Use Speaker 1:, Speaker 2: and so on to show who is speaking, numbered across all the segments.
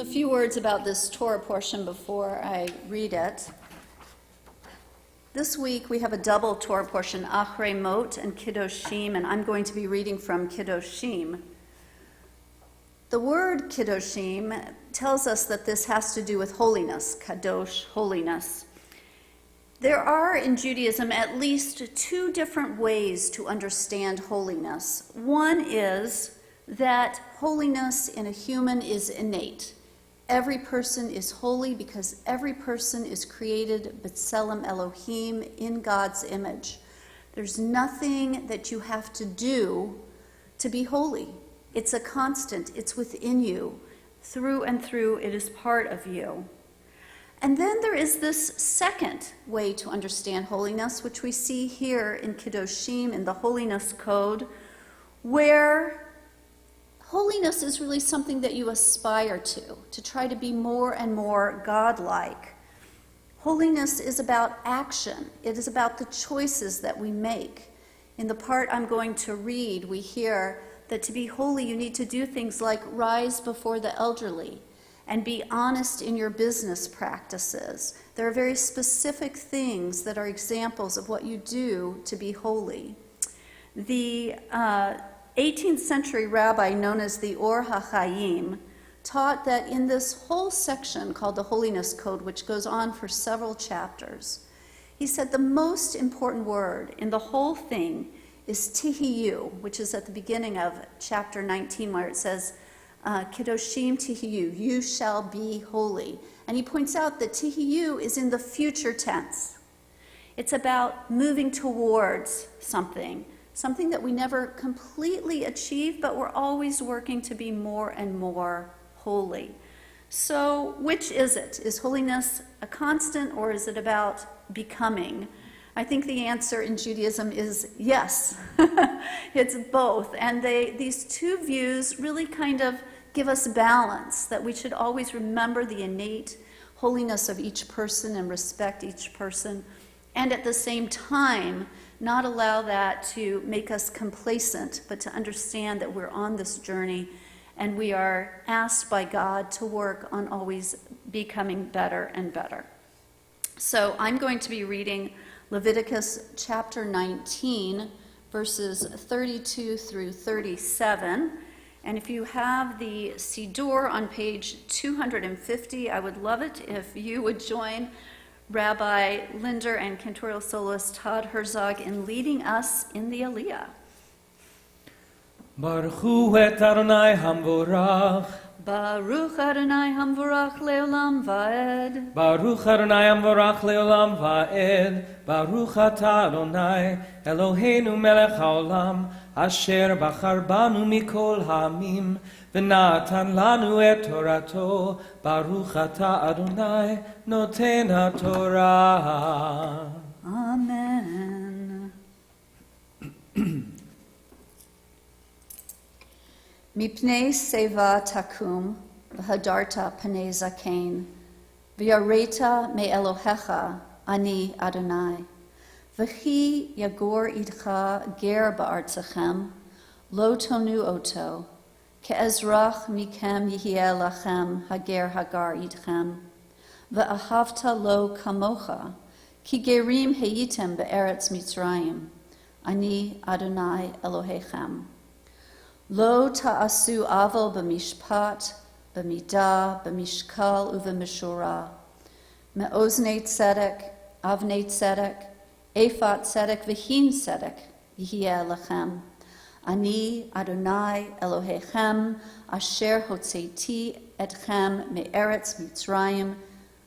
Speaker 1: So a few words about this Torah portion before I read it. This week we have a double Torah portion, Achrei Mot and Kiddoshim, and I'm going to be reading from Kiddoshim. The word Kiddoshim tells us that this has to do with holiness, kadosh, holiness. There are in Judaism at least two different ways to understand holiness. One is that holiness in a human is innate. Every person is holy because every person is created b'tselem Elohim, in God's image. There's nothing that you have to do to be holy. It's a constant. It's within you. Through and through, it is part of you. And then there is this second way to understand holiness, which we see here in Kiddoshim, in the Holiness Code, where holiness is really something that you aspire to try to be more and more godlike. Holiness is about action. It is about the choices that we make. In the part I'm going to read, we hear that to be holy, you need to do things like rise before the elderly and be honest in your business practices. There are very specific things that are examples of what you do to be holy. The 18th century rabbi known as the Or HaChaim taught that in this whole section called the Holiness Code, which goes on for several chapters, he said the most important word in the whole thing is tihiyu, which is at the beginning of chapter 19, where it says, Kiddoshim tihiyu, you shall be holy. And he points out that tihiyu is in the future tense. It's about moving towards something that we never completely achieve, but we're always working to be more and more holy. So which is it? Is holiness a constant, or is it about becoming? I think the answer in Judaism is yes. It's both. And these two views really kind of give us balance, that we should always remember the innate holiness of each person and respect each person, and at the same time, not allow that to make us complacent, but to understand that we're on this journey and we are asked by God to work on always becoming better and better. So I'm going to be reading Leviticus chapter 19, verses 32 through 37. And if you have the Siddur on page 250, I would love it if you would join Rabbi Linder and cantorial soloist Todd Herzog in leading us in the Aliyah.
Speaker 2: Baruch hu et Adonai hamvorach.
Speaker 1: Baruch Adonai hamvorach leolam vaed.
Speaker 2: Baruch Adonai hamvorach leolam vaed. Baruch atah Adonai Eloheinu melech haolam asher bachar banu mikol ha'amim v'natan lanu et Torato. Baruch atah Adonai noten haTorah.
Speaker 1: Amen. Mipnei seva takum v'hadarta panei zaken v'yareta me Elohecha ani Adonai v'chi yagor idcha ger ba'artzachem lo tonu oto ke'ezrach mikem yihieh lachem hager hagar idchem v'ahavta lo kamocha ki gerim heyitem be'eretz Mitzrayim ani Adonai Elohechem. Lo ta'asu avol b'mishpat, b'midah, b'mishkal u'v'mishura. Me'oznei tzedek, avnei tzedek, efat tzedek v'hin tzedek, yihieh lechem. Ani Adonai Elohechem, asher hotzeiti etchem me'eretz Mitzrayim,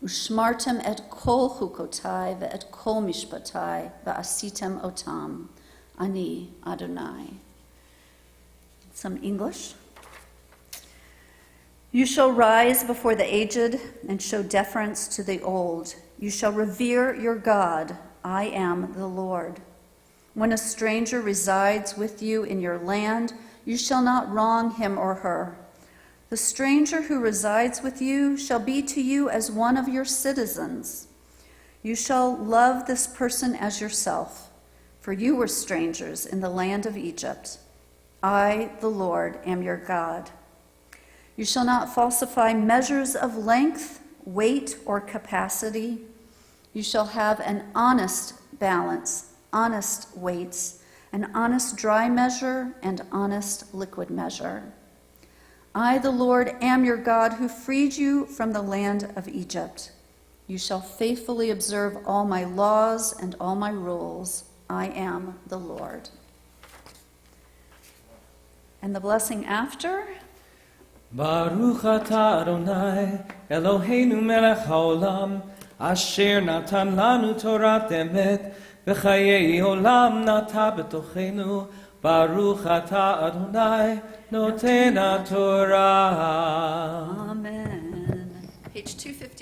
Speaker 1: ushmartem et kol chukotai ve'et kol mishpatai, ve'asitem otam. Ani Adonai. Some English. You shall rise before the aged and show deference to the old. You shall revere your God. I am the Lord. When a stranger resides with you in your land, you shall not wrong him or her. The stranger who resides with you shall be to you as one of your citizens. You shall love this person as yourself, for you were strangers in the land of Egypt. I, the Lord, am your God. You shall not falsify measures of length, weight, or capacity. You shall have an honest balance, honest weights, an honest dry measure, and honest liquid measure. I, the Lord, am your God who freed you from the land of Egypt. You shall faithfully observe all my laws and all my rules. I am the Lord. And the blessing after?
Speaker 2: Baruch atah Adonai, Eloheinu melech haolam, asher natan lanu Torat emet, v'chayei olam nata b'tochenu. Baruch atah Adonai, noten Torah.
Speaker 1: Amen. Page 250.